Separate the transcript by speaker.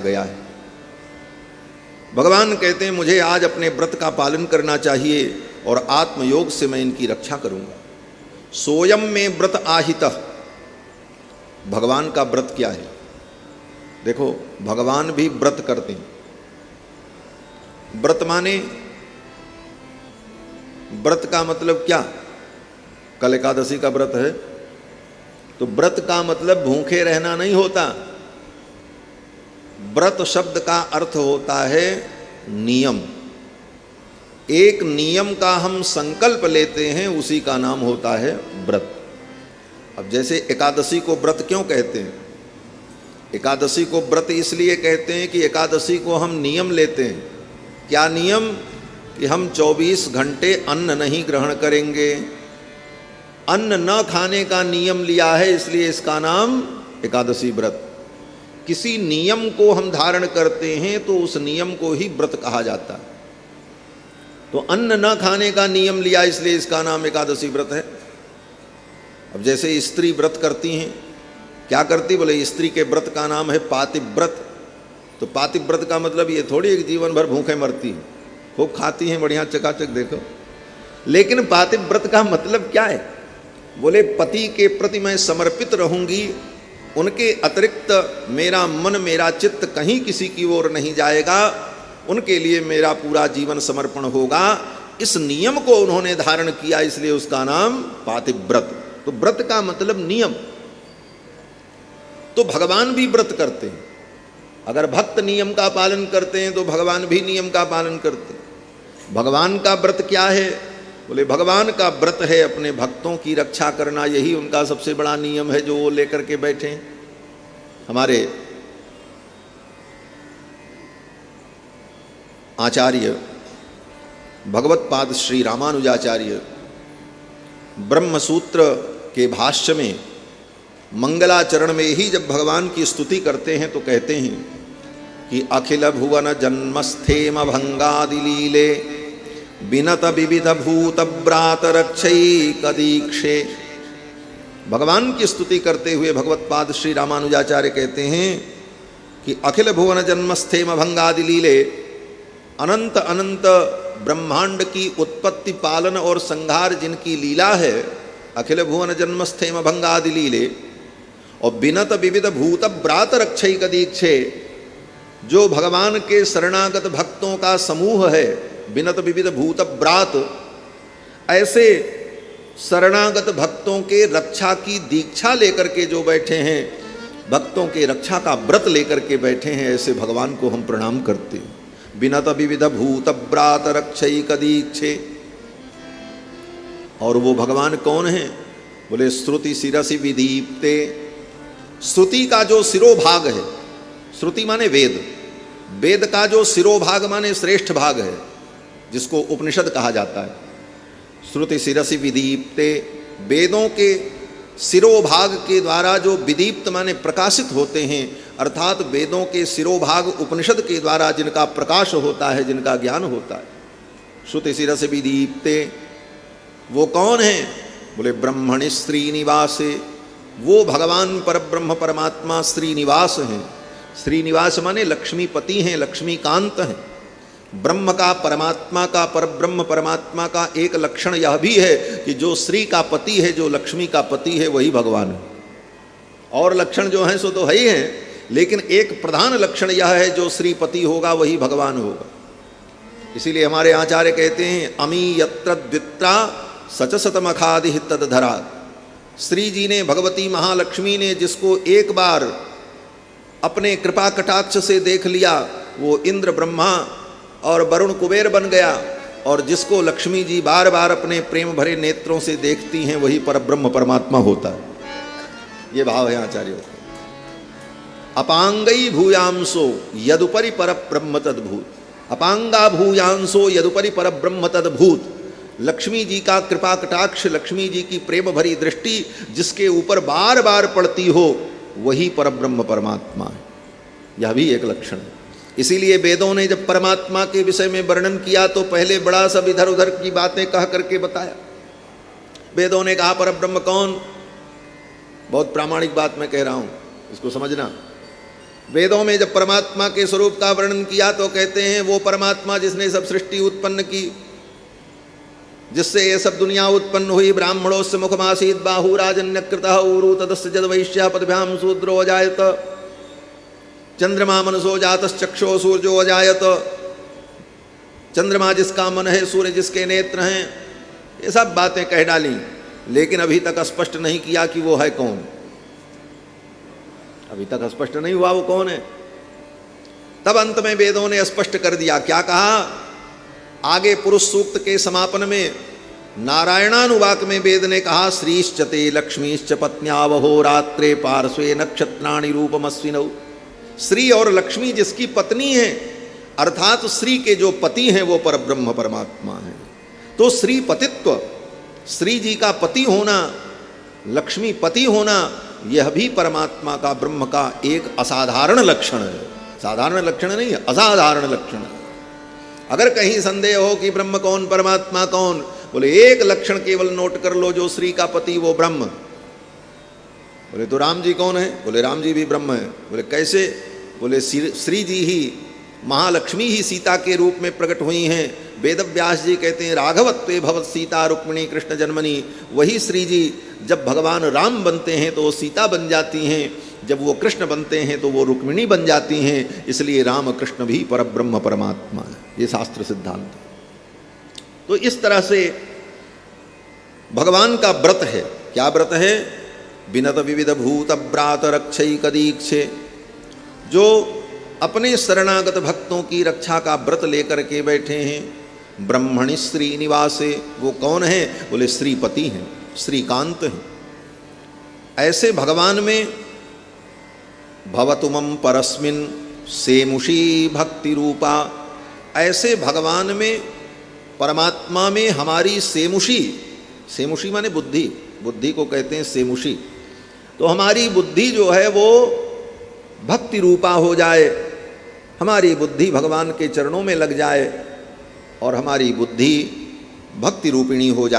Speaker 1: गया है। भगवान कहते हैं मुझे आज अपने व्रत का पालन करना चाहिए और आत्मयोग से मैं इनकी रक्षा करूंगा। सोयम में व्रत आहितः। भगवान का व्रत क्या है? देखो, भगवान भी व्रत करते हैं। व्रत माने, व्रत का मतलब क्या? कल एकादशी का व्रत है तो व्रत का मतलब भूखे रहना नहीं होता। व्रत शब्द का अर्थ होता है नियम। एक नियम का हम संकल्प लेते हैं, उसी का नाम होता है व्रत। अब जैसे एकादशी को व्रत क्यों कहते हैं? एकादशी को व्रत इसलिए कहते हैं कि एकादशी को हम नियम लेते हैं। क्या नियम? कि हम 24 घंटे अन्न नहीं ग्रहण करेंगे। अन्न न खाने का नियम लिया है, इसलिए इसका नाम एकादशी व्रत। किसी नियम को हम धारण करते हैं तो उस नियम को ही व्रत कहा जाता है। तो अन्न न खाने का नियम लिया, इसलिए इसका नाम एकादशी व्रत है। अब जैसे स्त्री व्रत करती हैं, क्या करती? बोले स्त्री के व्रत का नाम है पातिव्रत। तो पातिव्रत का मतलब ये थोड़ी एक जीवन भर भूखे मरती है, खूब खाती हैं, बढ़िया चकाचक देखो। लेकिन पातिव्रत का मतलब क्या है? बोले पति के प्रति मैं समर्पित रहूंगी, उनके अतिरिक्त मेरा मन मेरा चित्त कहीं किसी की ओर नहीं जाएगा, उनके लिए मेरा पूरा जीवन समर्पण होगा। इस नियम को उन्होंने धारण किया, इसलिए उसका नाम पातिव्रत। तो व्रत का मतलब नियम। तो भगवान भी व्रत करते हैं। अगर भक्त नियम का पालन करते हैं तो भगवान भी नियम का पालन करते हैं। भगवान का व्रत क्या है? बोले भगवान का व्रत है अपने भक्तों की रक्षा करना। यही उनका सबसे बड़ा नियम है जो वो लेकर के बैठे हैं। हमारे आचार्य भगवत पाद श्री रामानुजाचार्य ब्रह्मसूत्र के भाष्य में मंगलाचरण में ही जब भगवान की स्तुति करते हैं तो कहते हैं कि अखिल भुवन जन्मस्थेम भंगादिलीले बिनत विविध भूत ब्रात रक्षैक दीक्षे। भगवान की स्तुति करते हुए भगवत पाद श्री रामानुजाचार्य कहते हैं कि अखिल भुवन जन्मस्थेम भंगादिलीले, अनंत अनंत ब्रह्मांड की उत्पत्ति पालन और संहार जिनकी लीला है, अखिल भुवन जन्मस्थेम भंगादिलीले, और बिनत विविध भूत ब्रात रक्षैक दीक्षे, जो भगवान के शरणागत भक्तों का समूह है, बिनत विविध भूत ब्रात, ऐसे शरणागत भक्तों के रक्षा की दीक्षा लेकर के जो बैठे हैं, भक्तों के रक्षा का व्रत लेकर के बैठे हैं, ऐसे भगवान को हम प्रणाम करते हैं। बिनत विविध भूत ब्रात रक्षैक दीक्षे। और वो भगवान कौन है? बोले श्रुति शिरसि विदीप्ते। श्रुति का जो सिरोभाग है, श्रुति माने वेद, वेद का जो सिरोभाग माने श्रेष्ठ भाग है, जिसको उपनिषद कहा जाता है। श्रुति शिरसि विदीप्ते, वेदों के सिरोभाग के द्वारा जो विदीप्त माने प्रकाशित होते हैं, अर्थात वेदों के सिरोभाग उपनिषद के द्वारा जिनका प्रकाश होता है, जिनका ज्ञान होता है। श्रुति शिरसि विदीप्ते, वो कौन है? बोले ब्रह्मणि श्रीनिवासे। वो भगवान परब्रह्म परमात्मा श्रीनिवास हैं। श्रीनिवास माने लक्ष्मीपति हैं, लक्ष्मीकांत हैं। ब्रह्म का, परमात्मा का, परब्रह्म परमात्मा का एक लक्षण यह भी है कि जो श्री का पति है, जो लक्ष्मी का पति है, वही भगवान है। और लक्षण जो हैं सो तो है ही हैं, लेकिन एक प्रधान लक्षण यह है, जो श्रीपति होगा वही भगवान होगा। इसीलिए हमारे आचार्य कहते हैं अमी यत्र द्वित्रा सच सतमखादि तदधरा। श्री जी ने, भगवती महालक्ष्मी ने जिसको एक बार अपने कृपा कटाक्ष से देख लिया, वो इंद्र ब्रह्मा और वरुण कुबेर बन गया। और जिसको लक्ष्मी जी बार बार अपने प्रेम भरे नेत्रों से देखती हैं, वही परब्रह्म परमात्मा होता है। ये भाव है आचार्यों का। अपांगई भूयांसो यदुपरि परब्रह्म तद्भूत। अपांगा भूयांसो यदुपरि परब्रह्म तद्भूत। लक्ष्मी जी का कृपा कटाक्ष, लक्ष्मी जी की प्रेम भरी दृष्टि जिसके ऊपर बार बार पड़ती हो, वही परब्रह्म परमात्मा है। यह भी एक लक्षण है। इसीलिए वेदों ने जब परमात्मा के विषय में वर्णन किया तो पहले बड़ा सब इधर उधर की बातें कह करके बताया। वेदों ने कहा परब्रह्म कौन? बहुत प्रामाणिक बात मैं कह रहा हूं, इसको समझना। वेदों में जब परमात्मा के स्वरूप का वर्णन किया तो कहते हैं वो परमात्मा जिसने सब सृष्टि उत्पन्न की, जिससे ये सब दुनिया उत्पन्न हुई। ब्राह्मणोस्य मुखमासीत बाहुराजन्यकृतः ऊरु तदस्य जद वैश्य पदभ्याम शूद्रो अजायत, चंद्रमा मनसो जातश्चक्षो सूर्यो अजायत। चंद्रमा जिसका मन है, सूर्य जिसके नेत्र हैं, ये सब बातें कह डाली, लेकिन अभी तक स्पष्ट नहीं किया कि वो है कौन। अभी तक स्पष्ट नहीं हुआ वो कौन है। तब अंत में वेदों ने स्पष्ट कर दिया। क्या कहा? आगे पुरुष सूक्त के समापन में नारायणानुवाक में वेद ने कहा, श्रीश्च ते लक्ष्मीश्च पत्न्यावहो रात्रे पार्श्वे नक्षत्राणि रूपमस्विनौ। श्री और लक्ष्मी जिसकी पत्नी है, अर्थात श्री के जो पति हैं वो परब्रह्म परमात्मा है। तो श्री पतित्व, श्री जी का पति होना, लक्ष्मी पति होना, यह भी परमात्मा का, ब्रह्म का एक असाधारण लक्षण है। साधारण लक्षण नहीं है, असाधारण लक्षण है। अगर कहीं संदेह हो कि ब्रह्म कौन परमात्मा कौन, बोले एक लक्षण केवल नोट कर लो, जो श्री का पति वो ब्रह्म। बोले तो राम जी कौन है? बोले राम जी भी ब्रह्म है। बोले कैसे? बोले श्री जी ही, महालक्ष्मी ही सीता के रूप में प्रकट हुई हैं। वेद व्यास जी कहते हैं राघवत्वे भवत सीता रुक्मिणी कृष्ण जन्मनी। वही श्री जी जब भगवान राम बनते हैं तो वो सीता बन जाती हैं, जब वो कृष्ण बनते हैं तो वो रुक्मिणी बन जाती हैं। इसलिए राम कृष्ण भी परब्रह्म परमात्मा है, ये शास्त्र सिद्धांत। तो इस तरह से भगवान का व्रत है। क्या व्रत है? विनत विविध भूत व्रात रक्षैक दीक्षे। जो अपने शरणागत भक्तों की रक्षा का व्रत लेकर के बैठे हैं। ब्रह्मणि श्री निवासे, वो कौन है? बोले श्रीपति हैं, श्रीकांत हैं। ऐसे भगवान में भवतुमं परस्मिन सेमुषी भक्ति रूपा, ऐसे भगवान में, परमात्मा में हमारी सेमुषी, सेमुषी माने बुद्धि, बुद्धि को कहते हैं सेमुषी। तो हमारी बुद्धि जो है वो भक्ति रूपा हो जाए, हमारी बुद्धि भगवान के चरणों में लग जाए और हमारी बुद्धि भक्ति रूपिणी हो जाए।